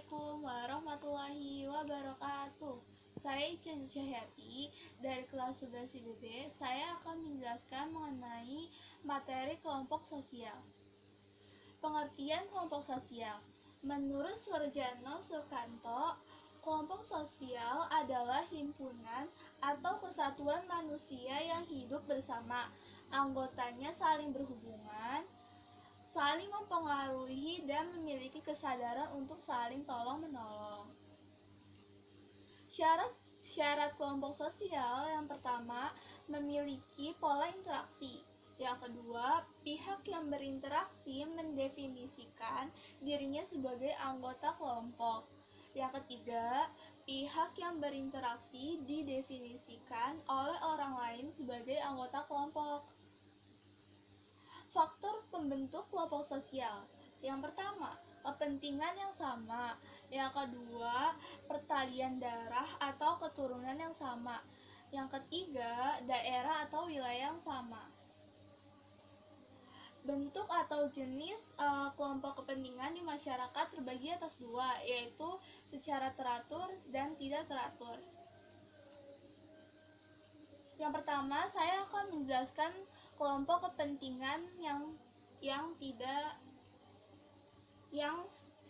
Assalamualaikum warahmatullahi wabarakatuh. Saya Ica Cahyati dari kelas 11 IBB. Saya akan menjelaskan mengenai materi kelompok sosial. Pengertian kelompok sosial. Menurut Surjano Surkanto, kelompok sosial adalah himpunan atau kesatuan manusia yang hidup bersama. Anggotanya saling berhubungan, saling mempengaruhi, dan memiliki kesadaran untuk saling tolong-menolong. Syarat kelompok sosial yang pertama, memiliki pola interaksi. Yang kedua, pihak yang berinteraksi mendefinisikan dirinya sebagai anggota kelompok. Yang ketiga, pihak yang berinteraksi didefinisikan oleh orang lain sebagai anggota kelompok. Faktor pembentuk kelompok sosial. Yang pertama, kepentingan yang sama. Yang kedua, pertalian darah atau keturunan yang sama. Yang ketiga, daerah atau wilayah yang sama. Bentuk atau jenis kelompok kepentingan di masyarakat terbagi atas dua, yaitu secara teratur dan tidak teratur. Yang pertama, saya akan menjelaskan kelompok kepentingan yang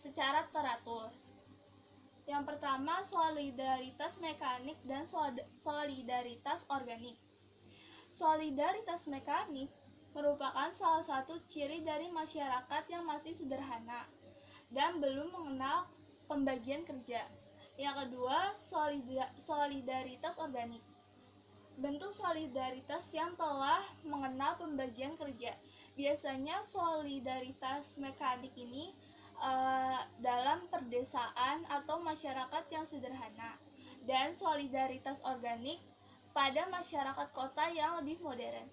secara teratur. Yang pertama, solidaritas mekanik dan solidaritas organik. Solidaritas mekanik merupakan salah satu ciri dari masyarakat yang masih sederhana dan belum mengenal pembagian kerja. Yang kedua, solidaritas organik. Bentuk solidaritas yang telah mengenal pembagian kerja. Biasanya solidaritas mekanik ini dalam perdesaan atau masyarakat yang sederhana, dan solidaritas organik pada masyarakat kota yang lebih modern.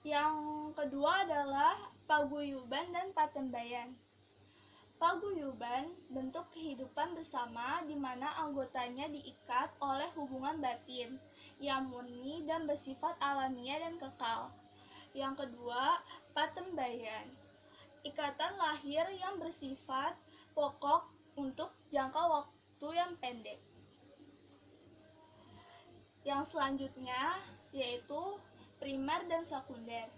Yang kedua adalah paguyuban dan patembayan. Paguyuban bentuk kehidupan bersama di mana anggotanya diikat oleh hubungan batin yang murni dan bersifat alamiah dan kekal. Yang kedua, patembayan. Ikatan lahir yang bersifat pokok untuk jangka waktu yang pendek. Yang selanjutnya yaitu primer dan sekunder.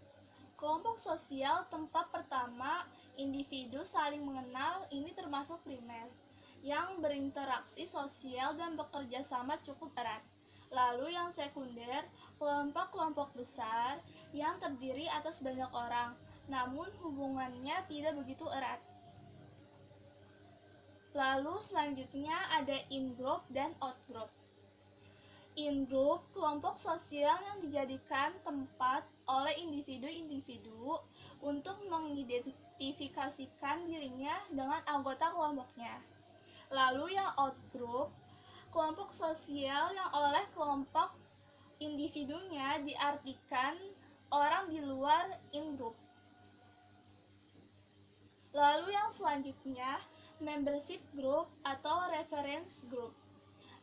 Kelompok sosial tempat pertama individu saling mengenal ini termasuk primer, yang berinteraksi sosial dan bekerja sama cukup erat. Lalu yang sekunder, kelompok-kelompok besar yang terdiri atas banyak orang, namun hubungannya tidak begitu erat. Lalu selanjutnya ada in-group dan out-group. In-group, kelompok sosial yang dijadikan tempat oleh individu-individu untuk mengidentifikasikan dirinya dengan anggota kelompoknya. Lalu yang out-group, kelompok sosial yang oleh kelompok individunya diartikan orang di luar in-group. Lalu yang selanjutnya, membership group atau reference group.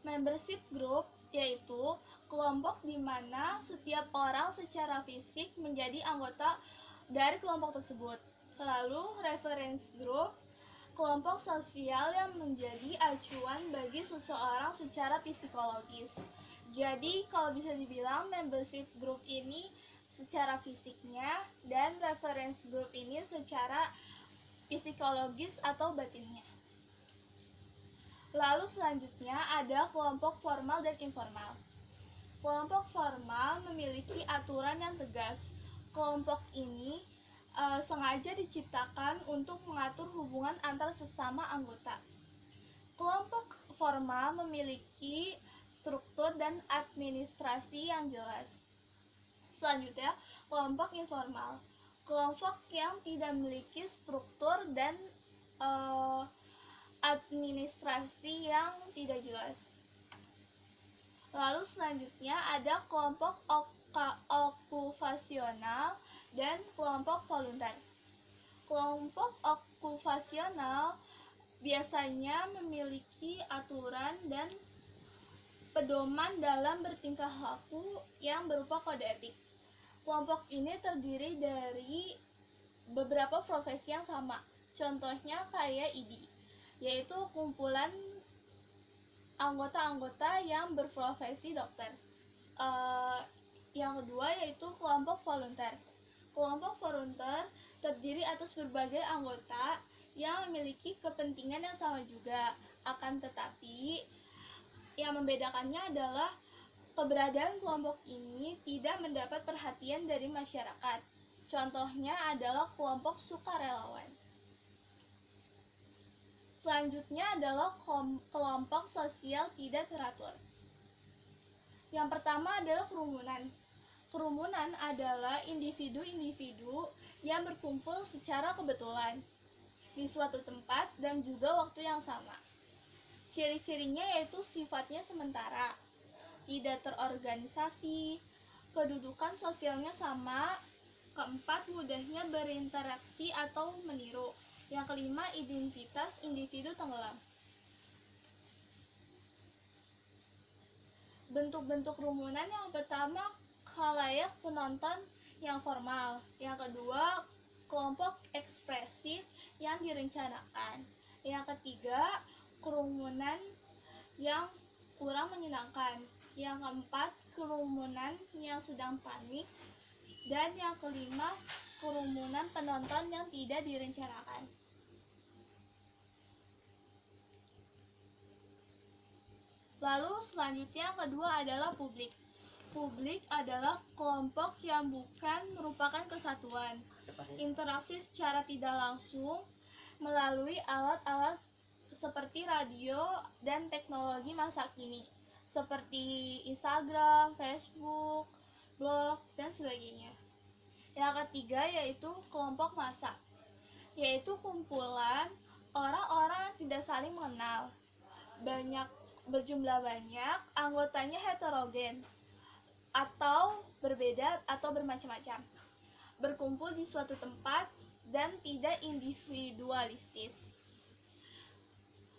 Membership group yaitu kelompok di mana setiap orang secara fisik menjadi anggota dari kelompok tersebut. Lalu reference group, kelompok sosial yang menjadi acuan bagi seseorang secara psikologis. Jadi kalau bisa dibilang membership group ini secara fisiknya dan reference group ini secara psikologis atau batinnya. Lalu selanjutnya ada kelompok formal dan informal. Kelompok formal memiliki aturan yang tegas. Kelompok ini sengaja diciptakan untuk mengatur hubungan antar sesama anggota. Kelompok formal memiliki struktur dan administrasi yang jelas. Selanjutnya, kelompok informal. Kelompok yang tidak memiliki struktur dan administrasi yang tidak jelas. Lalu selanjutnya ada kelompok okupasional dan kelompok volunter. Kelompok okupasional biasanya memiliki aturan dan pedoman dalam bertingkah laku yang berupa kode etik. Kelompok ini terdiri dari beberapa profesi yang sama. Contohnya kayak ID, yaitu kumpulan anggota-anggota yang berprofesi dokter. Yang kedua yaitu kelompok volunteer. Kelompok volunteer terdiri atas berbagai anggota yang memiliki kepentingan yang sama juga. Akan tetapi, yang membedakannya adalah keberadaan kelompok ini tidak mendapat perhatian dari masyarakat. Contohnya adalah kelompok sukarelawan. Selanjutnya adalah kelompok sosial tidak teratur. Yang pertama adalah kerumunan. Kerumunan adalah individu-individu yang berkumpul secara kebetulan di suatu tempat dan juga waktu yang sama. Ciri-cirinya yaitu sifatnya sementara, tidak terorganisasi, kedudukan sosialnya sama, keempat mudahnya berinteraksi atau meniru, yang kelima identitas individu tenggelam. Bentuk-bentuk kerumunan yang pertama khalayak penonton yang formal, yang kedua kelompok ekspresif yang direncanakan, yang ketiga kerumunan yang kurang menyenangkan, yang keempat kerumunan yang sedang panik, dan yang kelima kerumunan penonton yang tidak direncanakan. Lalu selanjutnya yang kedua adalah publik. Publik adalah kelompok yang bukan merupakan kesatuan. Interaksi secara tidak langsung melalui alat-alat seperti radio dan teknologi masa kini, seperti Instagram, Facebook, blog, dan sebagainya. Yang ketiga yaitu kelompok massa, yaitu kumpulan orang-orang yang tidak saling mengenal. Berjumlah banyak, anggotanya heterogen atau berbeda atau bermacam-macam, berkumpul di suatu tempat dan tidak individualistis.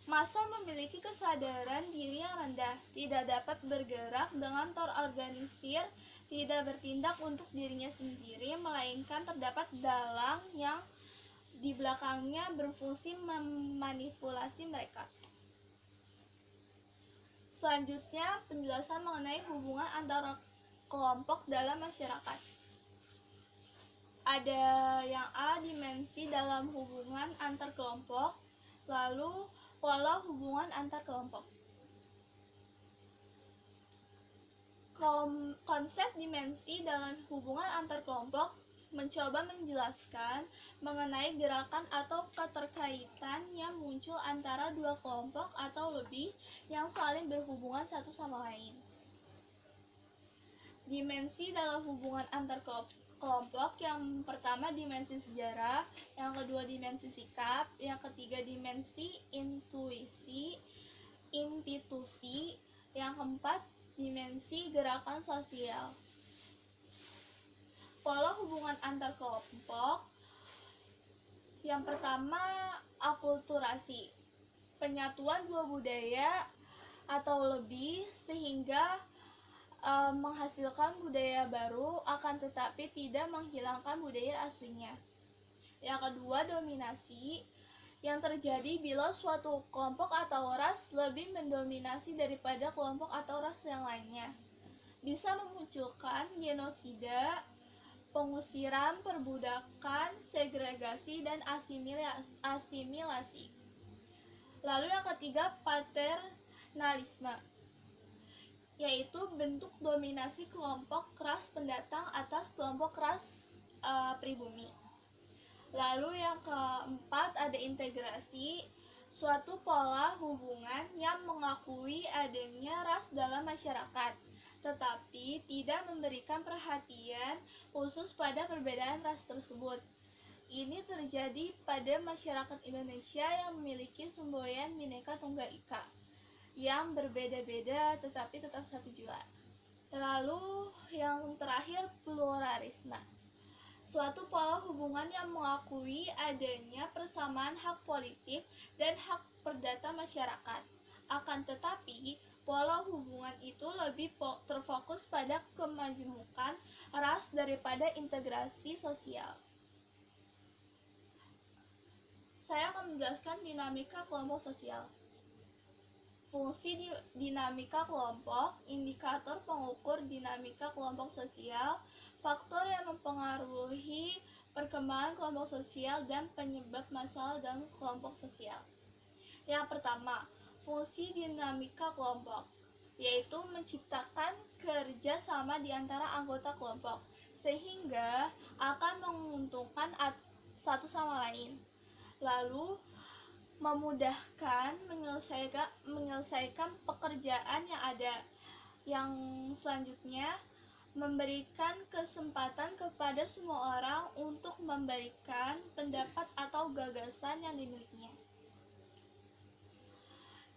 Massa memiliki kesadaran diri yang rendah, tidak dapat bergerak dengan terorganisir, tidak bertindak untuk dirinya sendiri, melainkan terdapat dalang yang di belakangnya berfungsi memanipulasi mereka. Selanjutnya, penjelasan mengenai hubungan antara kelompok dalam masyarakat. Ada yang A, dimensi dalam hubungan antar kelompok, lalu pola hubungan antar kelompok. Konsep dimensi dalam hubungan antar kelompok mencoba menjelaskan mengenai gerakan atau keterkaitan yang muncul antara dua kelompok atau lebih yang saling berhubungan satu sama lain. Dimensi dalam hubungan antar kelompok, yang pertama dimensi sejarah, yang kedua dimensi sikap, yang ketiga dimensi intuisi, institusi, yang keempat dimensi gerakan sosial. Pola hubungan antar kelompok, yang pertama akulturasi, penyatuan dua budaya atau lebih sehingga menghasilkan budaya baru, akan tetapi tidak menghilangkan budaya aslinya. Yang kedua dominasi, yang terjadi bila suatu kelompok atau ras lebih mendominasi daripada kelompok atau ras yang lainnya, bisa memunculkan genosida, pengusiran, perbudakan, segregasi, dan asimilasi. Lalu yang ketiga paternalisme, yaitu bentuk dominasi kelompok ras pendatang atas kelompok ras pribumi. Lalu yang keempat ada integrasi, suatu pola hubungan yang mengakui adanya ras dalam masyarakat, tetapi tidak memberikan perhatian khusus pada perbedaan ras tersebut. Ini terjadi pada masyarakat Indonesia yang memiliki semboyan Bhinneka Tunggal Ika, yang berbeda-beda tetapi tetap satu jua. Lalu yang terakhir pluralisme, suatu pola hubungan yang mengakui adanya persamaan hak politik dan hak perdata masyarakat. Akan tetapi, pola hubungan itu lebih terfokus pada kemajemukan ras daripada integrasi sosial. menjelaskan dinamika kelompok sosial. Fungsi dinamika kelompok, indikator pengukur dinamika kelompok sosial, faktor yang mempengaruhi perkembangan kelompok sosial, dan penyebab masalah dalam kelompok sosial. Yang pertama, fungsi dinamika kelompok, yaitu menciptakan kerja sama di antara anggota kelompok, sehingga akan menguntungkan satu sama lain. Lalu, memudahkan menyelesaikan pekerjaan yang ada. Yang selanjutnya, memberikan kesempatan kepada semua orang untuk memberikan pendapat atau gagasan yang dimilikinya.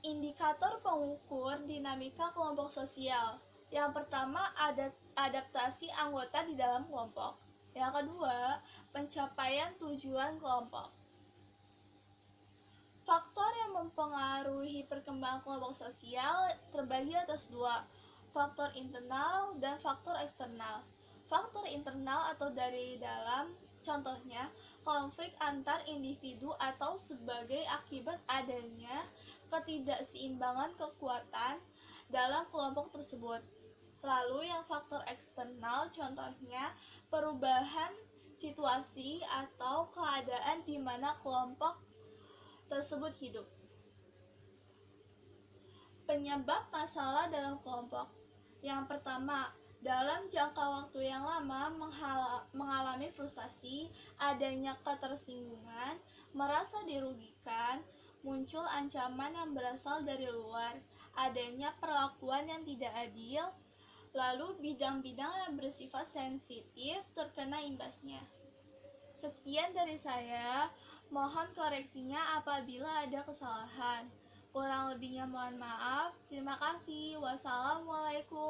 Indikator pengukur dinamika kelompok sosial. Yang pertama, adaptasi anggota di dalam kelompok. Yang kedua, pencapaian tujuan kelompok. Faktor yang mempengaruhi perkembangan kelompok sosial terbagi atas dua, faktor internal dan faktor eksternal. Faktor internal atau dari dalam, contohnya konflik antar individu atau sebagai akibat adanya ketidakseimbangan kekuatan dalam kelompok tersebut. Lalu yang faktor eksternal, contohnya perubahan situasi atau keadaan di mana kelompok tersebut hidup. Penyebab masalah dalam kelompok. Yang pertama, dalam jangka waktu yang lama mengalami frustasi, adanya ketersinggungan, merasa dirugikan, muncul ancaman yang berasal dari luar, adanya perlakuan yang tidak adil, lalu bidang-bidang yang bersifat sensitif terkena imbasnya. Sekian dari saya, mohon koreksinya apabila ada kesalahan. Kurang lebihnya mohon maaf. Terima kasih. Wassalamualaikum